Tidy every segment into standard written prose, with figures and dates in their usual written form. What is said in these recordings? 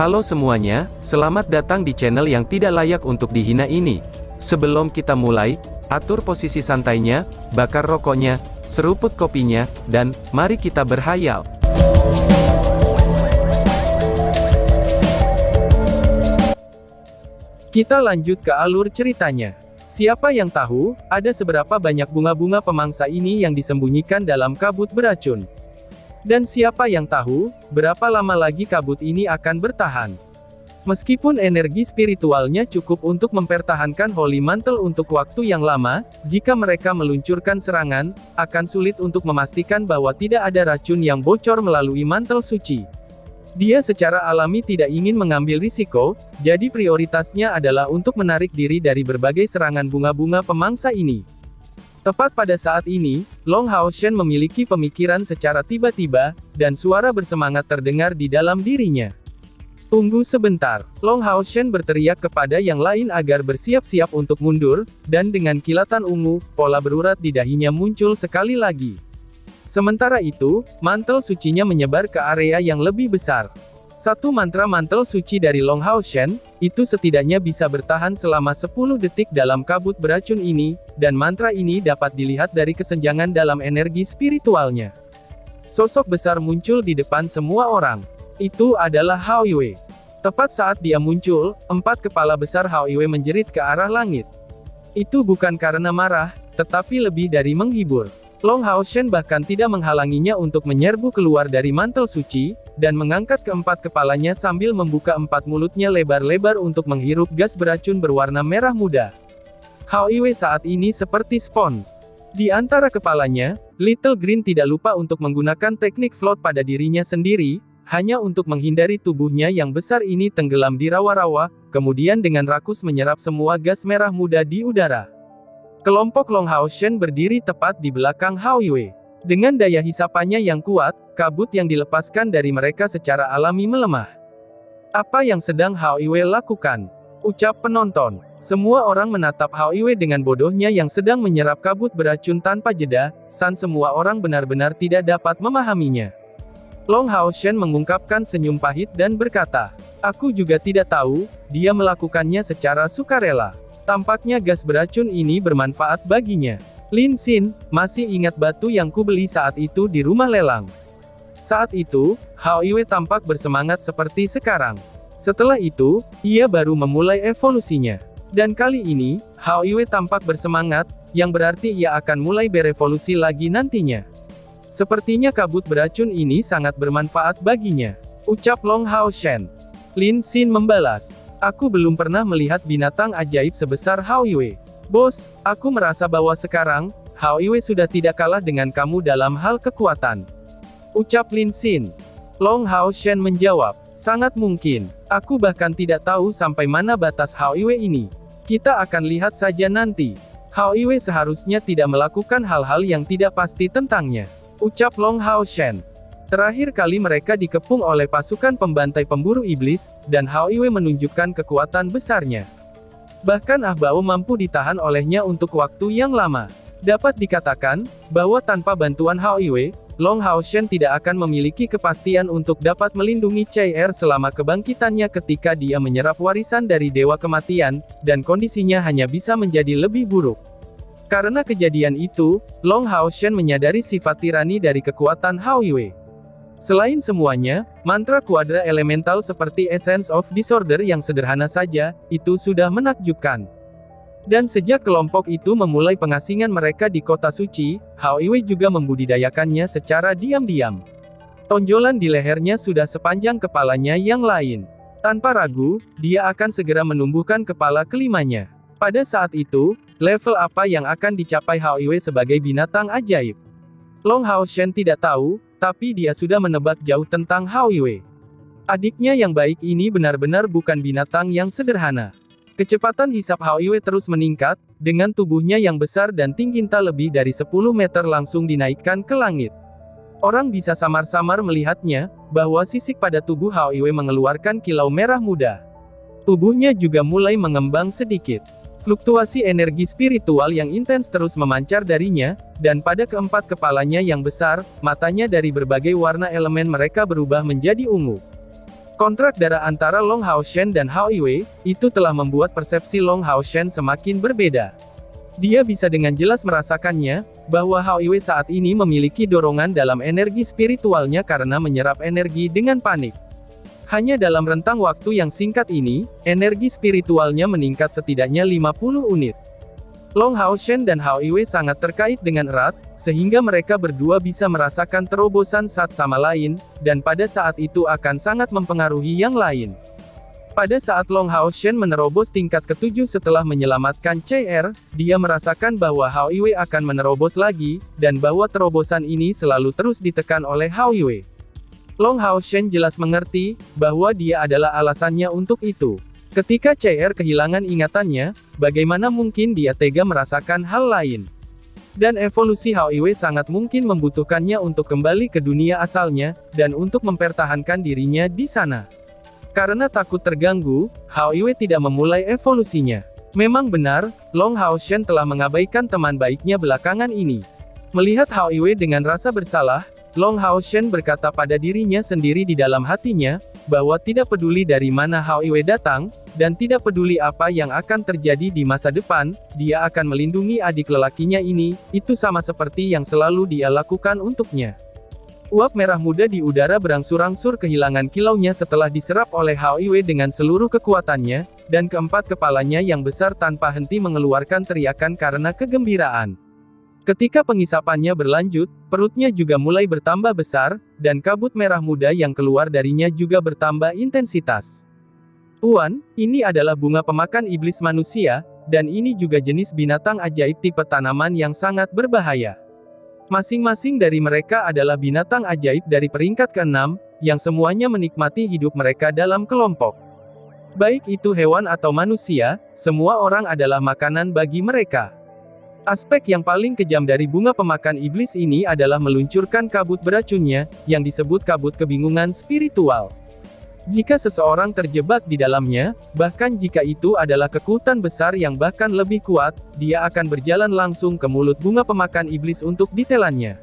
Halo semuanya, selamat datang di channel yang tidak layak untuk dihina ini. Sebelum kita mulai, atur posisi santainya, bakar rokoknya, seruput kopinya, dan mari kita berhayal. Kita lanjut ke alur ceritanya. Siapa yang tahu, ada seberapa banyak bunga-bunga pemangsa ini yang disembunyikan dalam kabut beracun? Dan siapa yang tahu, berapa lama lagi kabut ini akan bertahan? Meskipun energi spiritualnya cukup untuk mempertahankan Holy Mantle untuk waktu yang lama, jika mereka meluncurkan serangan, akan sulit untuk memastikan bahwa tidak ada racun yang bocor melalui mantel suci. Dia secara alami tidak ingin mengambil risiko, jadi prioritasnya adalah untuk menarik diri dari berbagai serangan bunga-bunga pemangsa ini. Tepat pada saat ini, Long Hao Shen memiliki pemikiran secara tiba-tiba, dan suara bersemangat terdengar di dalam dirinya. Tunggu sebentar, Long Hao Shen berteriak kepada yang lain agar bersiap-siap untuk mundur, dan dengan kilatan ungu, pola berurat di dahinya muncul sekali lagi. Sementara itu, mantel sucinya menyebar ke area yang lebih besar. Satu mantra mantel suci dari Long Hao Shen, itu setidaknya bisa bertahan selama 10 detik dalam kabut beracun ini, dan mantra ini dapat dilihat dari kesenjangan dalam energi spiritualnya. Sosok besar muncul di depan semua orang. Itu adalah Hao Yue. Tepat saat dia muncul, 4 kepala besar Hao Yue menjerit ke arah langit. Itu bukan karena marah, tetapi lebih dari menghibur. Long Hao Shen bahkan tidak menghalanginya untuk menyerbu keluar dari mantel suci, dan mengangkat keempat kepalanya sambil membuka 4 mulutnya lebar-lebar untuk menghirup gas beracun berwarna merah muda. Hao Yue saat ini seperti spons. Di antara kepalanya, Little Green tidak lupa untuk menggunakan teknik float pada dirinya sendiri, hanya untuk menghindari tubuhnya yang besar ini tenggelam di rawa-rawa, kemudian dengan rakus menyerap semua gas merah muda di udara. Kelompok Long Hao Shen berdiri tepat di belakang Hao Yue. Dengan daya hisapannya yang kuat, kabut yang dilepaskan dari mereka secara alami melemah. Apa yang sedang Hao Yue lakukan? Ucap penonton. Semua orang menatap Hao Yue dengan bodohnya yang sedang menyerap kabut beracun tanpa jeda, semua orang benar-benar tidak dapat memahaminya. Long Hao Shen mengungkapkan senyum pahit dan berkata, "Aku juga tidak tahu, dia melakukannya secara sukarela. Tampaknya gas beracun ini bermanfaat baginya." Lin Xin, masih ingat batu yang kubeli saat itu di rumah lelang? Saat itu, Hao Yue tampak bersemangat seperti sekarang. Setelah itu, ia baru memulai evolusinya. Dan kali ini, Hao Yue tampak bersemangat, yang berarti ia akan mulai berevolusi lagi nantinya. Sepertinya kabut beracun ini sangat bermanfaat baginya, ucap Long Hao Shen. Lin Xin membalas, "Aku belum pernah melihat binatang ajaib sebesar Hao Yue. Bos, aku merasa bahwa sekarang, Hao Yue sudah tidak kalah dengan kamu dalam hal kekuatan," ucap Lin Xin. Long Hao Shen menjawab, "Sangat mungkin. Aku bahkan tidak tahu sampai mana batas Hao Yue ini. Kita akan lihat saja nanti. Hao Yue seharusnya tidak melakukan hal-hal yang tidak pasti tentangnya," ucap Long Hao Shen. Terakhir kali mereka dikepung oleh pasukan pembantai pemburu iblis, dan Hao Yue menunjukkan kekuatan besarnya. Bahkan Ah Bao mampu ditahan olehnya untuk waktu yang lama. Dapat dikatakan, bahwa tanpa bantuan Hao Yue, Long Hao Shen tidak akan memiliki kepastian untuk dapat melindungi Chai Er selama kebangkitannya ketika dia menyerap warisan dari Dewa Kematian, dan kondisinya hanya bisa menjadi lebih buruk. Karena kejadian itu, Long Hao Shen menyadari sifat tirani dari kekuatan Hao Yue. Selain semuanya, mantra kuadra elemental seperti Essence of Disorder yang sederhana saja, itu sudah menakjubkan. Dan sejak kelompok itu memulai pengasingan mereka di kota suci, Hao Yue juga membudidayakannya secara diam-diam. Tonjolan di lehernya sudah sepanjang kepalanya yang lain. Tanpa ragu, dia akan segera menumbuhkan kepala kelimanya. Pada saat itu, level apa yang akan dicapai Hao Yue sebagai binatang ajaib? Long Hao Shen tidak tahu, tapi dia sudah menebak jauh tentang Hao Yue. Adiknya yang baik ini benar-benar bukan binatang yang sederhana. Kecepatan hisap Hao Yue terus meningkat, dengan tubuhnya yang besar dan tinggi lebih dari 10 meter langsung dinaikkan ke langit. Orang bisa samar-samar melihatnya, bahwa sisik pada tubuh Hao Yue mengeluarkan kilau merah muda. Tubuhnya juga mulai mengembang sedikit. Fluktuasi energi spiritual yang intens terus memancar darinya, dan pada keempat kepalanya yang besar, matanya dari berbagai warna elemen mereka berubah menjadi ungu. Kontrak darah antara Long Haoshen dan Hao Iwei, itu telah membuat persepsi Long Haoshen semakin berbeda. Dia bisa dengan jelas merasakannya, bahwa Hao Iwei saat ini memiliki dorongan dalam energi spiritualnya karena menyerap energi dengan panik. Hanya dalam rentang waktu yang singkat ini, energi spiritualnya meningkat setidaknya 50 unit. Long Haoshen dan Hao Iwei sangat terkait dengan erat, sehingga mereka berdua bisa merasakan terobosan satu sama lain, dan pada saat itu akan sangat mempengaruhi yang lain. Pada saat Long Haoshen menerobos tingkat ke-7 setelah menyelamatkan CR, dia merasakan bahwa Hao Iwei akan menerobos lagi, dan bahwa terobosan ini selalu terus ditekan oleh Hao Iwei. Long Haoshen jelas mengerti, bahwa dia adalah alasannya untuk itu. Ketika CR kehilangan ingatannya, bagaimana mungkin dia tega merasakan hal lain? Dan evolusi Hao Iwei sangat mungkin membutuhkannya untuk kembali ke dunia asalnya, dan untuk mempertahankan dirinya di sana. Karena takut terganggu, Hao Iwei tidak memulai evolusinya. Memang benar, Long Haoshen telah mengabaikan teman baiknya belakangan ini. Melihat Hao Iwei dengan rasa bersalah, Long Haoshen berkata pada dirinya sendiri di dalam hatinya, bahwa tidak peduli dari mana Hao Iwei datang, dan tidak peduli apa yang akan terjadi di masa depan, dia akan melindungi adik lelakinya ini, itu sama seperti yang selalu dia lakukan untuknya. Uap merah muda di udara berangsur-angsur kehilangan kilaunya setelah diserap oleh Hao Iwei dengan seluruh kekuatannya, dan keempat kepalanya yang besar tanpa henti mengeluarkan teriakan karena kegembiraan. Ketika pengisapannya berlanjut, perutnya juga mulai bertambah besar, dan kabut merah muda yang keluar darinya juga bertambah intensitas. Tuan, ini adalah bunga pemakan iblis manusia, dan ini juga jenis binatang ajaib tipe tanaman yang sangat berbahaya. Masing-masing dari mereka adalah binatang ajaib dari peringkat ke-6, yang semuanya menikmati hidup mereka dalam kelompok. Baik itu hewan atau manusia, semua orang adalah makanan bagi mereka. Aspek yang paling kejam dari bunga pemakan iblis ini adalah meluncurkan kabut beracunnya, yang disebut kabut kebingungan spiritual. Jika seseorang terjebak di dalamnya, bahkan jika itu adalah kekuatan besar yang bahkan lebih kuat, dia akan berjalan langsung ke mulut bunga pemakan iblis untuk ditelannya.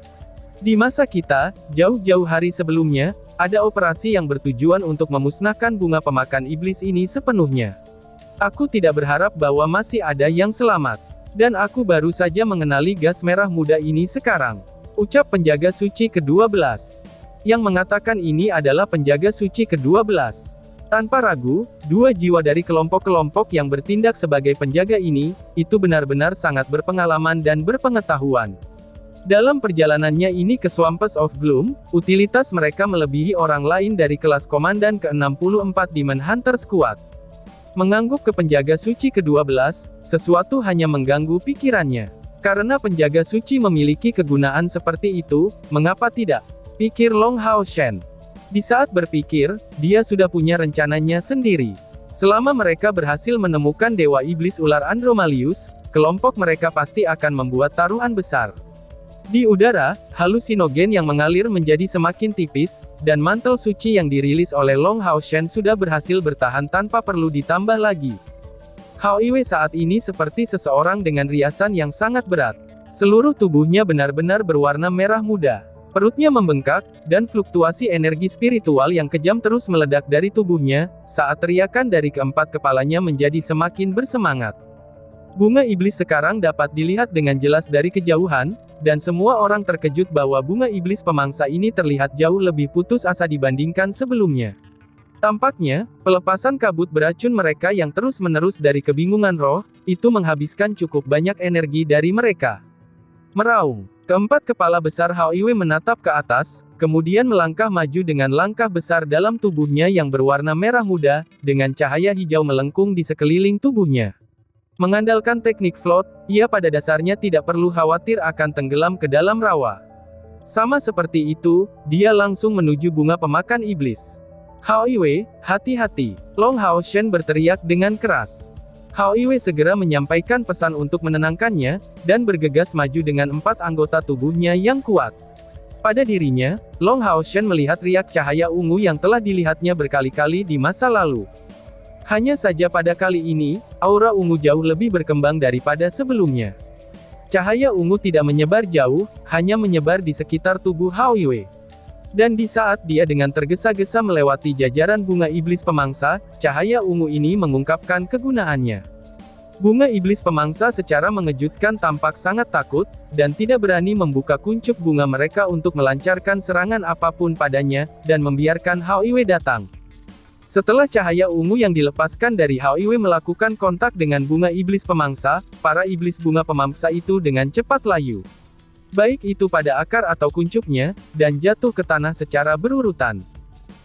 Di masa kita, jauh-jauh hari sebelumnya, ada operasi yang bertujuan untuk memusnahkan bunga pemakan iblis ini sepenuhnya. Aku tidak berharap bahwa masih ada yang selamat. Dan aku baru saja mengenali gas merah muda ini sekarang. Ucap penjaga suci ke-12. Yang mengatakan ini adalah penjaga suci ke-12. Tanpa ragu, dua jiwa dari kelompok-kelompok yang bertindak sebagai penjaga ini, itu benar-benar sangat berpengalaman dan berpengetahuan. Dalam perjalanannya ini ke Swampes of Gloom, utilitas mereka melebihi orang lain dari kelas komandan ke-64 Demon Hunter Squad. Mengangguk ke penjaga suci ke-12, sesuatu hanya mengganggu pikirannya. Karena penjaga suci memiliki kegunaan seperti itu, mengapa tidak? Pikir Long Haoshen. Di saat berpikir, dia sudah punya rencananya sendiri. Selama mereka berhasil menemukan Dewa Iblis Ular Andromalius, kelompok mereka pasti akan membuat taruhan besar. Di udara, halusinogen yang mengalir menjadi semakin tipis, dan mantel suci yang dirilis oleh Long Haoshen sudah berhasil bertahan tanpa perlu ditambah lagi. Hao Iwei saat ini seperti seseorang dengan riasan yang sangat berat. Seluruh tubuhnya benar-benar berwarna merah muda. Perutnya membengkak, dan fluktuasi energi spiritual yang kejam terus meledak dari tubuhnya, saat teriakan dari keempat kepalanya menjadi semakin bersemangat. Bunga iblis sekarang dapat dilihat dengan jelas dari kejauhan, dan semua orang terkejut bahwa bunga iblis pemangsa ini terlihat jauh lebih putus asa dibandingkan sebelumnya. Tampaknya, pelepasan kabut beracun mereka yang terus-menerus dari kebingungan roh, itu menghabiskan cukup banyak energi dari mereka. Meraung. Keempat kepala besar Hao Iwei menatap ke atas, kemudian melangkah maju dengan langkah besar dalam tubuhnya yang berwarna merah muda, dengan cahaya hijau melengkung di sekeliling tubuhnya. Mengandalkan teknik float, ia pada dasarnya tidak perlu khawatir akan tenggelam ke dalam rawa. Sama seperti itu, dia langsung menuju bunga pemakan iblis. Hao Iwei, hati-hati! Long Haoshen berteriak dengan keras. Hao Iwei segera menyampaikan pesan untuk menenangkannya, dan bergegas maju dengan 4 anggota tubuhnya yang kuat. Pada dirinya, Long Haoshen melihat riak cahaya ungu yang telah dilihatnya berkali-kali di masa lalu. Hanya saja pada kali ini, aura ungu jauh lebih berkembang daripada sebelumnya. Cahaya ungu tidak menyebar jauh, hanya menyebar di sekitar tubuh Hao Iwei. Dan di saat dia dengan tergesa-gesa melewati jajaran bunga iblis pemangsa, cahaya ungu ini mengungkapkan kegunaannya. Bunga iblis pemangsa secara mengejutkan tampak sangat takut, dan tidak berani membuka kuncup bunga mereka untuk melancarkan serangan apapun padanya, dan membiarkan Hao Iwe datang. Setelah cahaya ungu yang dilepaskan dari Hao Iwe melakukan kontak dengan bunga iblis pemangsa, para iblis bunga pemangsa itu dengan cepat layu. Baik itu pada akar atau kuncupnya, dan jatuh ke tanah secara berurutan.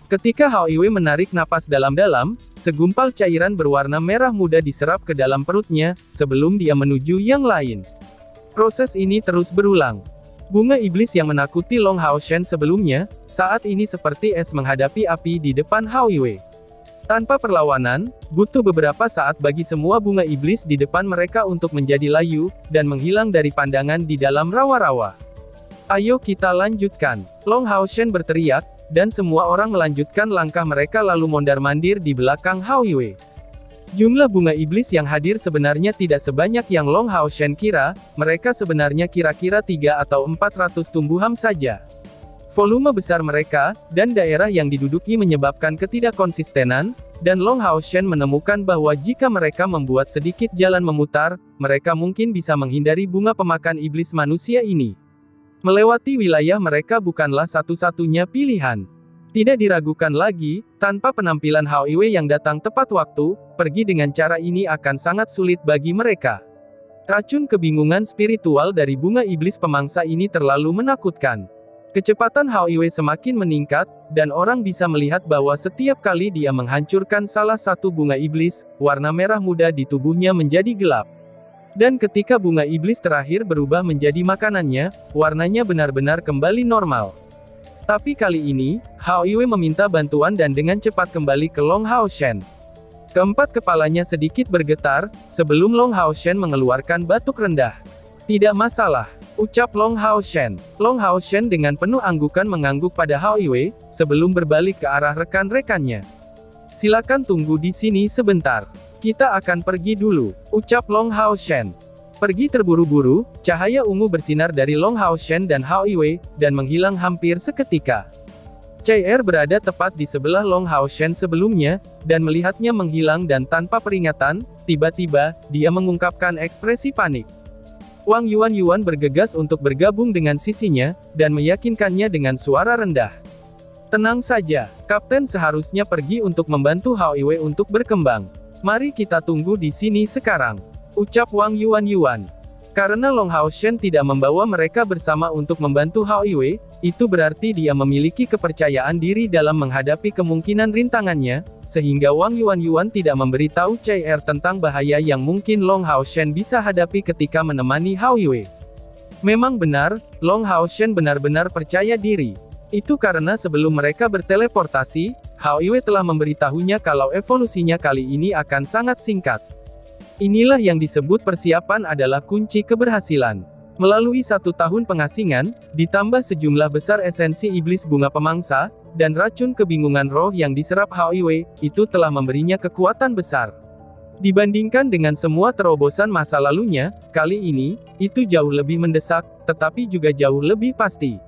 Ketika Hao Iwe menarik napas dalam-dalam, segumpal cairan berwarna merah muda diserap ke dalam perutnya, sebelum dia menuju yang lain. Proses ini terus berulang. Bunga iblis yang menakuti Long Hao Shen sebelumnya, saat ini seperti es menghadapi api di depan Hao Iwe. Tanpa perlawanan, butuh beberapa saat bagi semua bunga iblis di depan mereka untuk menjadi layu, dan menghilang dari pandangan di dalam rawa-rawa. Ayo kita lanjutkan. Long Hao Shen berteriak, dan semua orang melanjutkan langkah mereka lalu mondar-mandir di belakang Hao Iwe. Jumlah bunga iblis yang hadir sebenarnya tidak sebanyak yang Long Hao Shen kira, mereka sebenarnya kira-kira 3 atau 400 tumbuhan saja. Volume besar mereka, dan daerah yang diduduki menyebabkan ketidakkonsistenan, dan Long Hao Shen menemukan bahwa jika mereka membuat sedikit jalan memutar, mereka mungkin bisa menghindari bunga pemakan iblis manusia ini. Melewati wilayah mereka bukanlah satu-satunya pilihan. Tidak diragukan lagi, tanpa penampilan Hao Iwe yang datang tepat waktu, pergi dengan cara ini akan sangat sulit bagi mereka. Racun kebingungan spiritual dari bunga iblis pemangsa ini terlalu menakutkan. Kecepatan Hao Iwe semakin meningkat, dan orang bisa melihat bahwa setiap kali dia menghancurkan salah satu bunga iblis, warna merah muda di tubuhnya menjadi gelap. Dan ketika bunga iblis terakhir berubah menjadi makanannya, warnanya benar-benar kembali normal. Tapi kali ini, Hao Iwe meminta bantuan dan dengan cepat kembali ke Long Hao Shen. Keempat kepalanya sedikit bergetar, sebelum Long Hao Shen mengeluarkan batuk rendah. Tidak masalah, ucap Long Hao Shen. Long Hao Shen dengan penuh anggukan mengangguk pada Hao Iwe, sebelum berbalik ke arah rekan-rekannya. Silakan tunggu di sini sebentar. Kita akan pergi dulu, ucap Long Hao Shen. Pergi terburu-buru, cahaya ungu bersinar dari Long Hao Shen dan Hao Iwe, dan menghilang hampir seketika. Chai Er berada tepat di sebelah Long Hao Shen sebelumnya, dan melihatnya menghilang dan tanpa peringatan, tiba-tiba, dia mengungkapkan ekspresi panik. Wang Yuan bergegas untuk bergabung dengan sisinya, dan meyakinkannya dengan suara rendah. Tenang saja, Kapten seharusnya pergi untuk membantu Hao Iwe untuk berkembang. Mari kita tunggu di sini sekarang, ucap Wang Yuan. Karena Long Hao Shen tidak membawa mereka bersama untuk membantu Hao Iwe, itu berarti dia memiliki kepercayaan diri dalam menghadapi kemungkinan rintangannya, sehingga Wang Yuan tidak memberitahu Chai Er tentang bahaya yang mungkin Long Hao Shen bisa hadapi ketika menemani Hao Iwe. Memang benar, Long Hao Shen benar-benar percaya diri. Itu karena sebelum mereka berteleportasi, Hao Iwe telah memberitahunya kalau evolusinya kali ini akan sangat singkat. Inilah yang disebut persiapan adalah kunci keberhasilan. Melalui 1 tahun pengasingan, ditambah sejumlah besar esensi iblis bunga pemangsa, dan racun kebingungan roh yang diserap Hao Iwe, itu telah memberinya kekuatan besar. Dibandingkan dengan semua terobosan masa lalunya, kali ini, itu jauh lebih mendesak, tetapi juga jauh lebih pasti.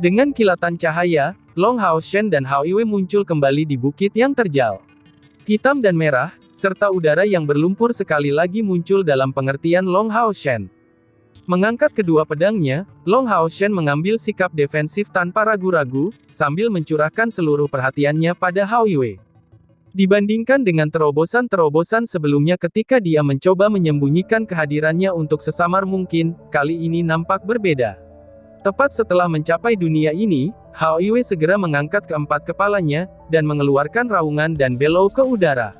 Dengan kilatan cahaya, Long Hao Shen dan Hao Iwe muncul kembali di bukit yang terjal. Hitam dan merah, serta udara yang berlumpur sekali lagi muncul dalam pengertian Long Hao Shen. Mengangkat kedua pedangnya, Long Hao Shen mengambil sikap defensif tanpa ragu-ragu, sambil mencurahkan seluruh perhatiannya pada Hao Iwe. Dibandingkan dengan terobosan-terobosan sebelumnya ketika dia mencoba menyembunyikan kehadirannya untuk sesamar mungkin, kali ini nampak berbeda. Tepat setelah mencapai dunia ini, Hao Iwe segera mengangkat keempat kepalanya, dan mengeluarkan raungan dan belau ke udara.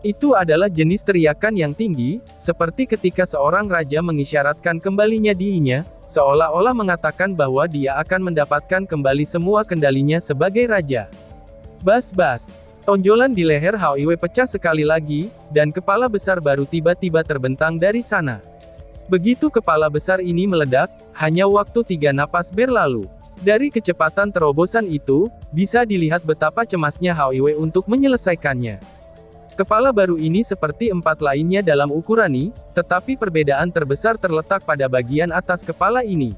Itu adalah jenis teriakan yang tinggi, seperti ketika seorang raja mengisyaratkan kembalinya diinya, seolah-olah mengatakan bahwa dia akan mendapatkan kembali semua kendalinya sebagai raja. Bas-bas. Tonjolan di leher Hao Iwe pecah sekali lagi, dan kepala besar baru tiba-tiba terbentang dari sana. Begitu kepala besar ini meledak, hanya waktu 3 napas berlalu. Dari kecepatan terobosan itu, bisa dilihat betapa cemasnya Hao Iwe untuk menyelesaikannya. Kepala baru ini seperti 4 lainnya dalam ukuran ini, tetapi perbedaan terbesar terletak pada bagian atas kepala ini.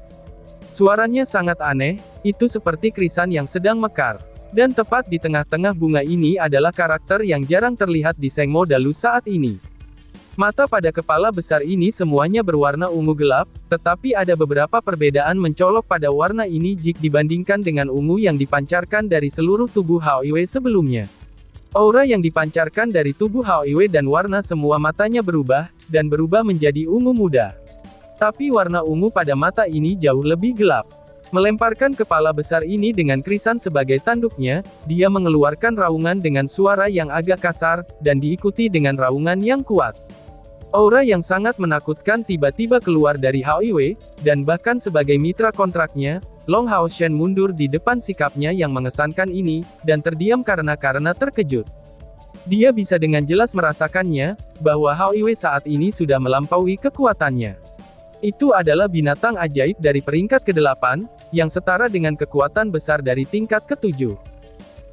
Suaranya sangat aneh, itu seperti krisan yang sedang mekar. Dan tepat di tengah-tengah bunga ini adalah karakter yang jarang terlihat di Sengmo Dalu saat ini. Mata pada kepala besar ini semuanya berwarna ungu gelap, tetapi ada beberapa perbedaan mencolok pada warna ini jika dibandingkan dengan ungu yang dipancarkan dari seluruh tubuh Hao Iwe sebelumnya. Aura yang dipancarkan dari tubuh Hao Iwe dan warna semua matanya berubah, dan berubah menjadi ungu muda. Tapi warna ungu pada mata ini jauh lebih gelap. Melemparkan kepala besar ini dengan krisan sebagai tanduknya, dia mengeluarkan raungan dengan suara yang agak kasar, dan diikuti dengan raungan yang kuat. Aura yang sangat menakutkan tiba-tiba keluar dari Hao Iwe, dan bahkan sebagai mitra kontraknya, Long Hao Shen mundur di depan sikapnya yang mengesankan ini, dan terdiam karena terkejut. Dia bisa dengan jelas merasakannya, bahwa Hao Iwe saat ini sudah melampaui kekuatannya. Itu adalah binatang ajaib dari peringkat ke-8, yang setara dengan kekuatan besar dari tingkat ke-7.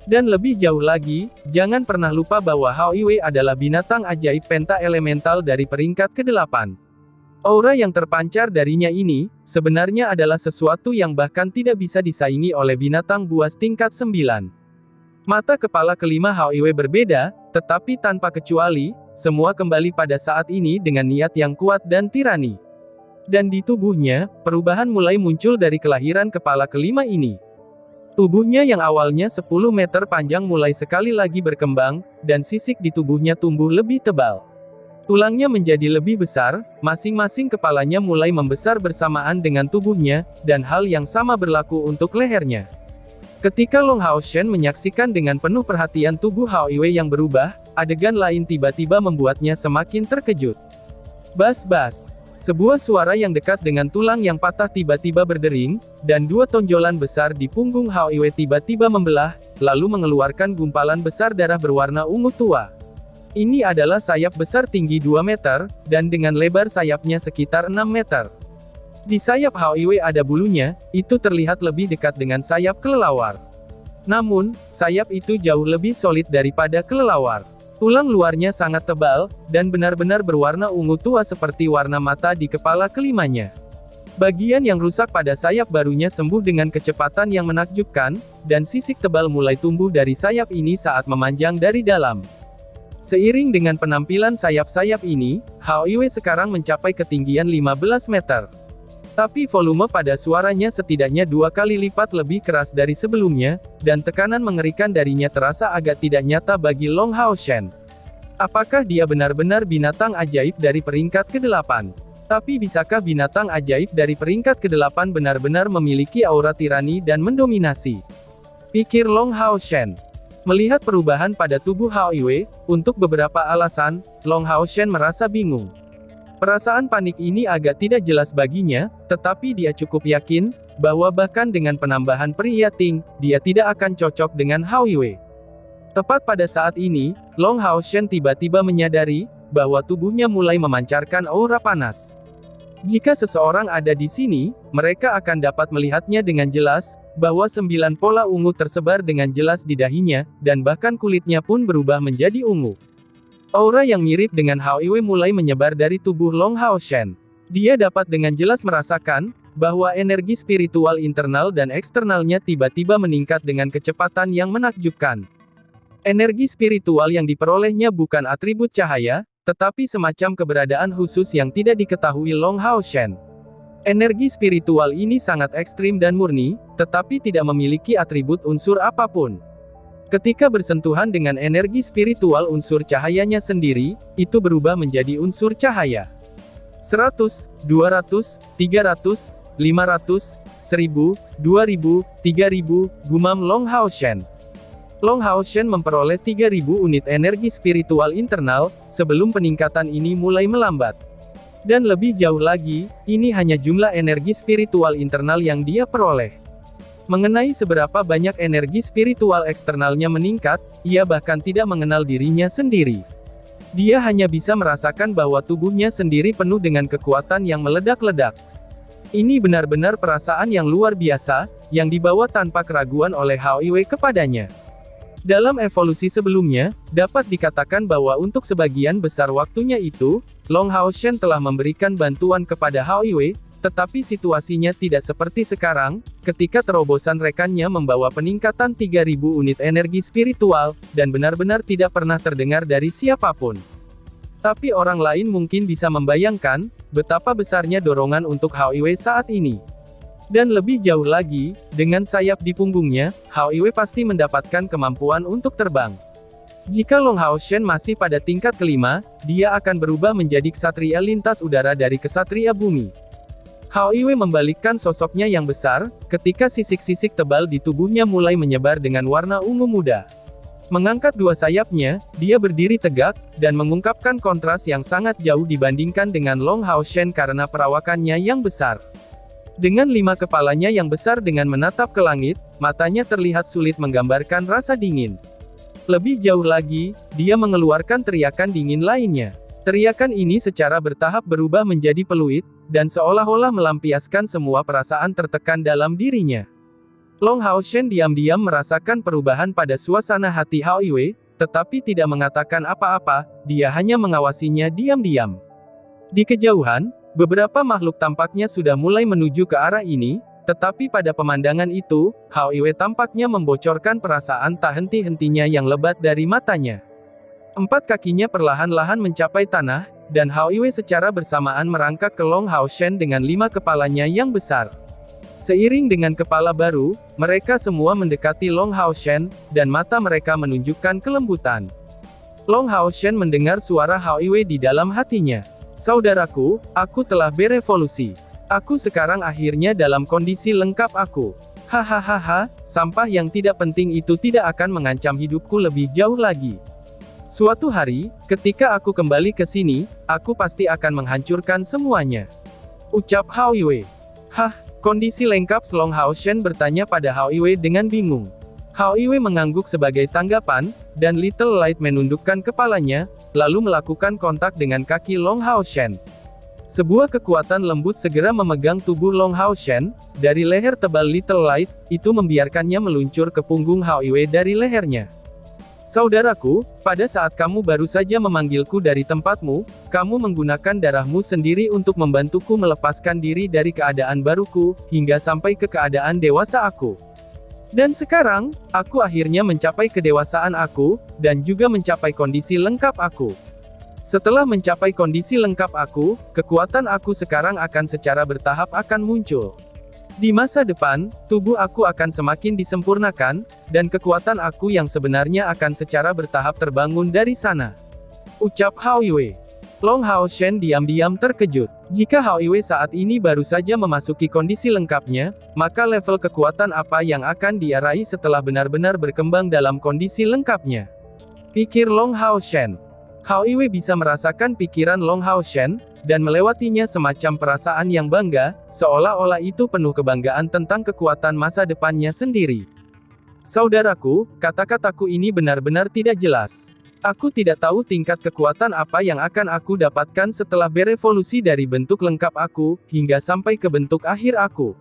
Dan lebih jauh lagi, jangan pernah lupa bahwa Hao Iwe adalah binatang ajaib penta elemental dari peringkat ke-8. Aura yang terpancar darinya ini, sebenarnya adalah sesuatu yang bahkan tidak bisa disaingi oleh binatang buas tingkat 9. Mata kepala kelima Hao Iwe berbeda, tetapi tanpa kecuali, semua kembali pada saat ini dengan niat yang kuat dan tirani. Dan di tubuhnya, perubahan mulai muncul dari kelahiran kepala kelima ini. Tubuhnya yang awalnya 10 meter panjang mulai sekali lagi berkembang, dan sisik di tubuhnya tumbuh lebih tebal. Tulangnya menjadi lebih besar, masing-masing kepalanya mulai membesar bersamaan dengan tubuhnya, dan hal yang sama berlaku untuk lehernya. Ketika Long Hao Shen menyaksikan dengan penuh perhatian tubuh Hao Iwe yang berubah, adegan lain tiba-tiba membuatnya semakin terkejut. Bas-bas. Sebuah suara yang dekat dengan tulang yang patah tiba-tiba berdering, dan dua tonjolan besar di punggung Hao Iwe tiba-tiba membelah, lalu mengeluarkan gumpalan besar darah berwarna ungu tua. Ini adalah sayap besar tinggi 2 meter, dan dengan lebar sayapnya sekitar 6 meter. Di sayap Hao Iwe ada bulunya, itu terlihat lebih dekat dengan sayap kelelawar. Namun, sayap itu jauh lebih solid daripada kelelawar. Tulang luarnya sangat tebal, dan benar-benar berwarna ungu tua seperti warna mata di kepala kelimanya. Bagian yang rusak pada sayap barunya sembuh dengan kecepatan yang menakjubkan, dan sisik tebal mulai tumbuh dari sayap ini saat memanjang dari dalam. Seiring dengan penampilan sayap-sayap ini, Hao Iwe sekarang mencapai ketinggian 15 meter. Tapi volume pada suaranya setidaknya 2 kali lipat lebih keras dari sebelumnya, dan tekanan mengerikan darinya terasa agak tidak nyata bagi Long Hao Shen. Apakah dia benar-benar binatang ajaib dari peringkat ke-8? Tapi bisakah binatang ajaib dari peringkat ke-8 benar-benar memiliki aura tirani dan mendominasi? Pikir Long Hao Shen. Melihat perubahan pada tubuh Hao Iwe, untuk beberapa alasan, Long Hao Shen merasa bingung. Perasaan panik ini agak tidak jelas baginya, tetapi dia cukup yakin, bahwa bahkan dengan penambahan peri Yating, dia tidak akan cocok dengan Hao Iwe. Tepat pada saat ini, Long Hao Shen tiba-tiba menyadari, bahwa tubuhnya mulai memancarkan aura panas. Jika seseorang ada di sini, mereka akan dapat melihatnya dengan jelas, bahwa 9 pola ungu tersebar dengan jelas di dahinya, dan bahkan kulitnya pun berubah menjadi ungu. Aura yang mirip dengan Hao Iwe mulai menyebar dari tubuh Long Hao Shen. Dia dapat dengan jelas merasakan, bahwa energi spiritual internal dan eksternalnya tiba-tiba meningkat dengan kecepatan yang menakjubkan. Energi spiritual yang diperolehnya bukan atribut cahaya, tetapi semacam keberadaan khusus yang tidak diketahui Long Hao Shen. Energi spiritual ini sangat ekstrim dan murni, tetapi tidak memiliki atribut unsur apapun. Ketika bersentuhan dengan energi spiritual unsur cahayanya sendiri, itu berubah menjadi unsur cahaya. 100, 200, 300, 500, 1000, 2000, 3000, gumam Long Hao Shen. Long Hao Shen memperoleh 3000 unit energi spiritual internal, sebelum peningkatan ini mulai melambat. Dan lebih jauh lagi, ini hanya jumlah energi spiritual internal yang dia peroleh. Mengenai seberapa banyak energi spiritual eksternalnya meningkat, ia bahkan tidak mengenal dirinya sendiri. Dia hanya bisa merasakan bahwa tubuhnya sendiri penuh dengan kekuatan yang meledak-ledak. Ini benar-benar perasaan yang luar biasa, yang dibawa tanpa keraguan oleh Hao Iwe kepadanya. Dalam evolusi sebelumnya, dapat dikatakan bahwa untuk sebagian besar waktunya itu, Long Hao Shen telah memberikan bantuan kepada Hao Iwe, Tetapi situasinya tidak seperti sekarang, ketika terobosan rekannya membawa peningkatan 3.000 unit energi spiritual, dan benar-benar tidak pernah terdengar dari siapapun. Tapi orang lain mungkin bisa membayangkan, betapa besarnya dorongan untuk Hao Iwei saat ini. Dan lebih jauh lagi, dengan sayap di punggungnya, Hao Iwei pasti mendapatkan kemampuan untuk terbang. Jika Long Hao Shen masih pada tingkat kelima, dia akan berubah menjadi ksatria lintas udara dari ksatria bumi. Hao Iwei membalikkan sosoknya yang besar, ketika sisik-sisik tebal di tubuhnya mulai menyebar dengan warna ungu muda. Mengangkat dua sayapnya, dia berdiri tegak, dan mengungkapkan kontras yang sangat jauh dibandingkan dengan Long Hao Shen karena perawakannya yang besar. Dengan 5 kepalanya yang besar dengan menatap ke langit, matanya terlihat sulit menggambarkan rasa dingin. Lebih jauh lagi, dia mengeluarkan teriakan dingin lainnya. Teriakan ini secara bertahap berubah menjadi peluit, dan seolah-olah melampiaskan semua perasaan tertekan dalam dirinya. Long Hao Shen diam-diam merasakan perubahan pada suasana hati Hao Iwei, tetapi tidak mengatakan apa-apa, dia hanya mengawasinya diam-diam. Di kejauhan, beberapa makhluk tampaknya sudah mulai menuju ke arah ini, tetapi pada pemandangan itu, Hao Iwei tampaknya membocorkan perasaan tak henti-hentinya yang lebat dari matanya. 4 kakinya perlahan-lahan mencapai tanah, dan Hao Iwei secara bersamaan merangkak ke Long Hao Shen dengan 5 kepalanya yang besar. Seiring dengan kepala baru, mereka semua mendekati Long Hao Shen, dan mata mereka menunjukkan kelembutan. Long Hao Shen mendengar suara Hao Iwei di dalam hatinya. Saudaraku, aku telah berevolusi. Aku sekarang akhirnya dalam kondisi lengkap aku. Hahaha, sampah yang tidak penting itu tidak akan mengancam hidupku lebih jauh lagi. Suatu hari, ketika aku kembali ke sini, aku pasti akan menghancurkan semuanya. Ucap Hao Iwei. Hah, kondisi lengkap? Long Hao Shen bertanya pada Hao Iwei dengan bingung. Hao Iwei mengangguk sebagai tanggapan, dan Little Light menundukkan kepalanya, lalu melakukan kontak dengan kaki Long Hao Shen. Sebuah kekuatan lembut segera memegang tubuh Long Hao Shen, dari leher tebal Little Light, itu membiarkannya meluncur ke punggung Hao Iwei dari lehernya. Saudaraku, pada saat kamu baru saja memanggilku dari tempatmu, kamu menggunakan darahmu sendiri untuk membantuku melepaskan diri dari keadaan baruku, hingga sampai ke keadaan dewasa aku. Dan sekarang, aku akhirnya mencapai kedewasaan aku, dan juga mencapai kondisi lengkap aku. Setelah mencapai kondisi lengkap aku, kekuatan aku sekarang akan secara bertahap akan muncul. Di masa depan, tubuh aku akan semakin disempurnakan, dan kekuatan aku yang sebenarnya akan secara bertahap terbangun dari sana. Ucap Hao Iwei. Long Hao Shen diam-diam terkejut. Jika Hao Iwei saat ini baru saja memasuki kondisi lengkapnya, maka level kekuatan apa yang akan dia raih setelah benar-benar berkembang dalam kondisi lengkapnya? Pikir Long Hao Shen. Hao Iwei bisa merasakan pikiran Long Hao Shen, dan melewatinya semacam perasaan yang bangga, seolah-olah itu penuh kebanggaan tentang kekuatan masa depannya sendiri. Saudaraku, kata-kataku ini benar-benar tidak jelas. Aku tidak tahu tingkat kekuatan apa yang akan aku dapatkan setelah berevolusi dari bentuk lengkap aku, hingga sampai ke bentuk akhir aku.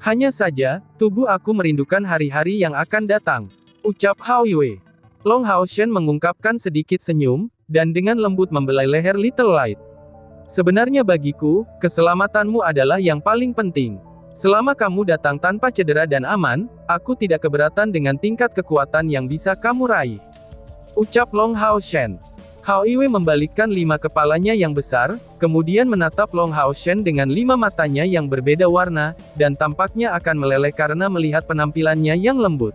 Hanya saja, tubuh aku merindukan hari-hari yang akan datang. Ucap Hao Iwei. Long Hao Shen mengungkapkan sedikit senyum, dan dengan lembut membelai leher Little Light. Sebenarnya bagiku, keselamatanmu adalah yang paling penting. Selama kamu datang tanpa cedera dan aman, aku tidak keberatan dengan tingkat kekuatan yang bisa kamu raih. Ucap Long Hao Shen. Hao Iwei membalikkan 5 kepalanya yang besar, kemudian menatap Long Hao Shen dengan 5 matanya yang berbeda warna, dan tampaknya akan meleleh karena melihat penampilannya yang lembut.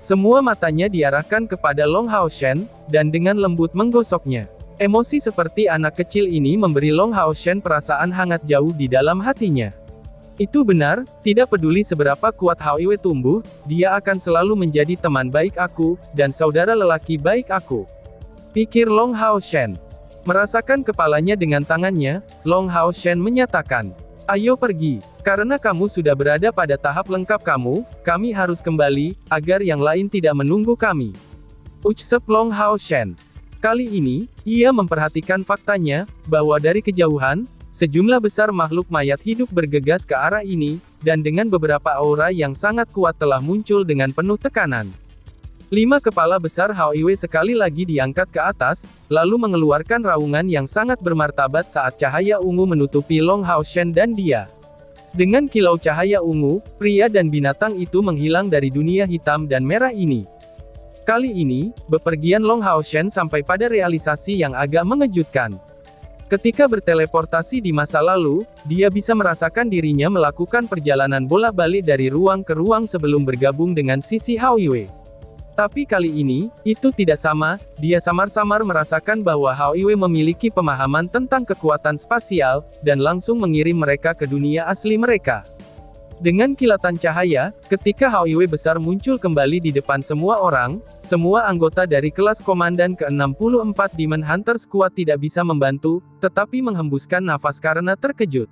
Semua matanya diarahkan kepada Long Hao Shen, dan dengan lembut menggosoknya. Emosi seperti anak kecil ini memberi Long Hao Shen perasaan hangat jauh di dalam hatinya. Itu benar, tidak peduli seberapa kuat Hao Iwei tumbuh, dia akan selalu menjadi teman baik aku, dan saudara lelaki baik aku. Pikir Long Hao Shen. Merasakan kepalanya dengan tangannya, Long Hao Shen menyatakan, ayo pergi, karena kamu sudah berada pada tahap lengkap kamu, kami harus kembali, agar yang lain tidak menunggu kami. Ucap Long Hao Shen. Kali ini, ia memperhatikan faktanya, bahwa dari kejauhan, sejumlah besar makhluk mayat hidup bergegas ke arah ini, dan dengan beberapa aura yang sangat kuat telah muncul dengan penuh tekanan. 5 kepala besar Hao Iwei sekali lagi diangkat ke atas, lalu mengeluarkan raungan yang sangat bermartabat saat cahaya ungu menutupi Long Hao Shen dan dia. Dengan kilau cahaya ungu, pria dan binatang itu menghilang dari dunia hitam dan merah ini. Kali ini, bepergian Long Hao Shen sampai pada realisasi yang agak mengejutkan. Ketika berteleportasi di masa lalu, dia bisa merasakan dirinya melakukan perjalanan bolak-balik dari ruang ke ruang sebelum bergabung dengan sisi Hao Yue. Tapi kali ini, itu tidak sama, dia samar-samar merasakan bahwa Hao Yue memiliki pemahaman tentang kekuatan spasial, dan langsung mengirim mereka ke dunia asli mereka. Dengan kilatan cahaya, ketika Hao Yue besar muncul kembali di depan semua orang, semua anggota dari kelas komandan ke-64 Demon Hunter Squad tidak bisa membantu, tetapi menghembuskan nafas karena terkejut.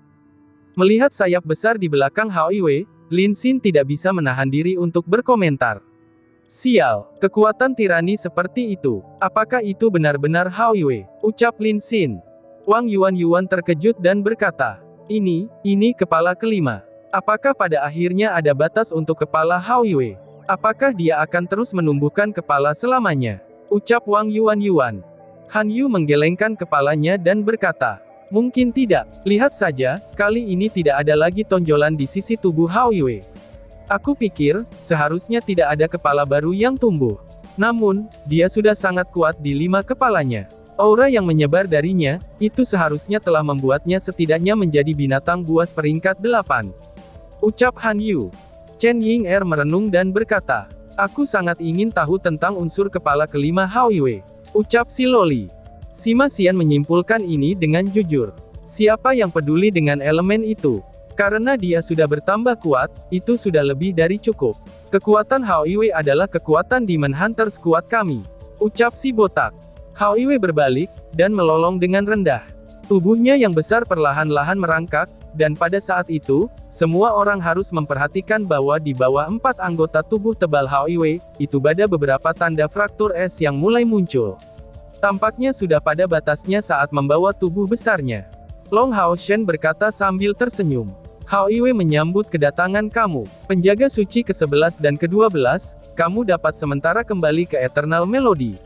Melihat sayap besar di belakang Hao Yue, Lin Xin tidak bisa menahan diri untuk berkomentar. Sial, kekuatan tirani seperti itu. Apakah itu benar-benar Hao Yue? Ucap Lin Xin. Wang Yuan terkejut dan berkata, ini kepala kelima. Apakah pada akhirnya ada batas untuk kepala Hao Yue? Apakah dia akan terus menumbuhkan kepala selamanya? Ucap Wang Yuan. Han Yu menggelengkan kepalanya dan berkata, mungkin tidak. Lihat saja, kali ini tidak ada lagi tonjolan di sisi tubuh Hao Yue. Aku pikir, seharusnya tidak ada kepala baru yang tumbuh. Namun, dia sudah sangat kuat di 5 kepalanya. Aura yang menyebar darinya, itu seharusnya telah membuatnya setidaknya menjadi binatang buas peringkat 8. Ucap Han Yu. Chen Ying merenung dan berkata, aku sangat ingin tahu tentang unsur kepala kelima Hao Yue. Ucap si Loli. Sima Xian menyimpulkan ini dengan jujur. Siapa yang peduli dengan elemen itu? Karena dia sudah bertambah kuat, itu sudah lebih dari cukup. Kekuatan Hao Yue adalah kekuatan Demon Hunter Squad kami. Ucap si botak. Hao Yue berbalik, dan melolong dengan rendah. Tubuhnya yang besar perlahan-lahan merangkak, dan pada saat itu, semua orang harus memperhatikan bahwa di bawah 4 anggota tubuh tebal Hao Yue, itu ada beberapa tanda fraktur es yang mulai muncul. Tampaknya sudah pada batasnya saat membawa tubuh besarnya. Long Hao Shen berkata sambil tersenyum. Hao Yue menyambut kedatangan kamu. Penjaga suci ke-11 dan ke-12, kamu dapat sementara kembali ke Eternal Melody.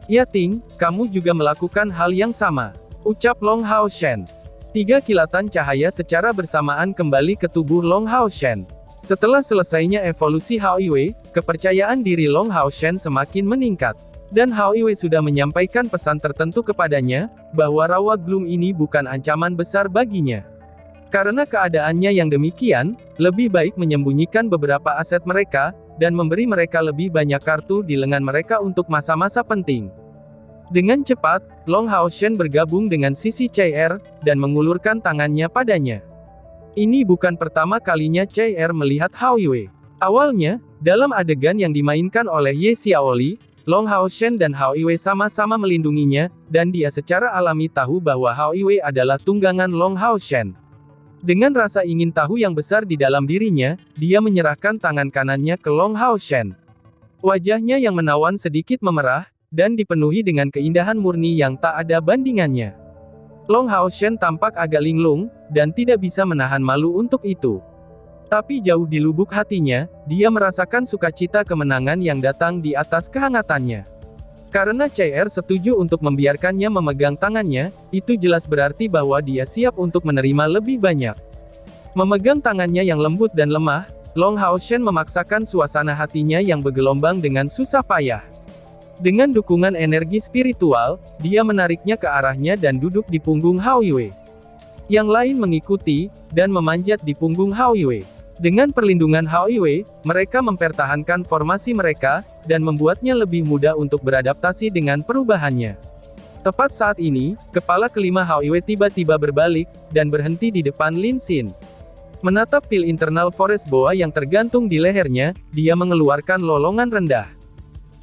Ya Ting, kamu juga melakukan hal yang sama. Ucap Long Hao Shen. 3 kilatan cahaya secara bersamaan kembali ke tubuh Long Hao Shen. Setelah selesainya evolusi Hao Yue, kepercayaan diri Long Hao Shen semakin meningkat. Dan Hao Yue sudah menyampaikan pesan tertentu kepadanya, bahwa rawa Gloom ini bukan ancaman besar baginya. Karena keadaannya yang demikian, lebih baik menyembunyikan beberapa aset mereka, dan memberi mereka lebih banyak kartu di lengan mereka untuk masa-masa penting. Dengan cepat, Long Hao Shen bergabung dengan sisi CR, dan mengulurkan tangannya padanya. Ini bukan pertama kalinya CR melihat Hao Yue. Awalnya, dalam adegan yang dimainkan oleh Ye Xiaoli, Long Hao Shen dan Hao Yue sama-sama melindunginya, dan dia secara alami tahu bahwa Hao Yue adalah tunggangan Long Hao Shen. Dengan rasa ingin tahu yang besar di dalam dirinya, dia menyerahkan tangan kanannya ke Long Hao Shen. Wajahnya yang menawan sedikit memerah, dan dipenuhi dengan keindahan murni yang tak ada bandingannya. Long Hao Shen tampak agak linglung, dan tidak bisa menahan malu untuk itu. Tapi jauh di lubuk hatinya, dia merasakan sukacita kemenangan yang datang di atas kehangatannya. Karena CR setuju untuk membiarkannya memegang tangannya, itu jelas berarti bahwa dia siap untuk menerima lebih banyak. Memegang tangannya yang lembut dan lemah, Long Hao Shen memaksakan suasana hatinya yang bergelombang dengan susah payah. Dengan dukungan energi spiritual, dia menariknya ke arahnya dan duduk di punggung Hao Yue. Yang lain mengikuti, dan memanjat di punggung Hao Yue. Dengan perlindungan Hao Yue, mereka mempertahankan formasi mereka, dan membuatnya lebih mudah untuk beradaptasi dengan perubahannya. Tepat saat ini, kepala kelima Hao Yue tiba-tiba berbalik, dan berhenti di depan Lin Xin. Menatap pil internal forest boa yang tergantung di lehernya, dia mengeluarkan lolongan rendah.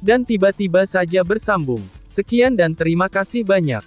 Dan tiba-tiba saja bersambung. Sekian dan terima kasih banyak.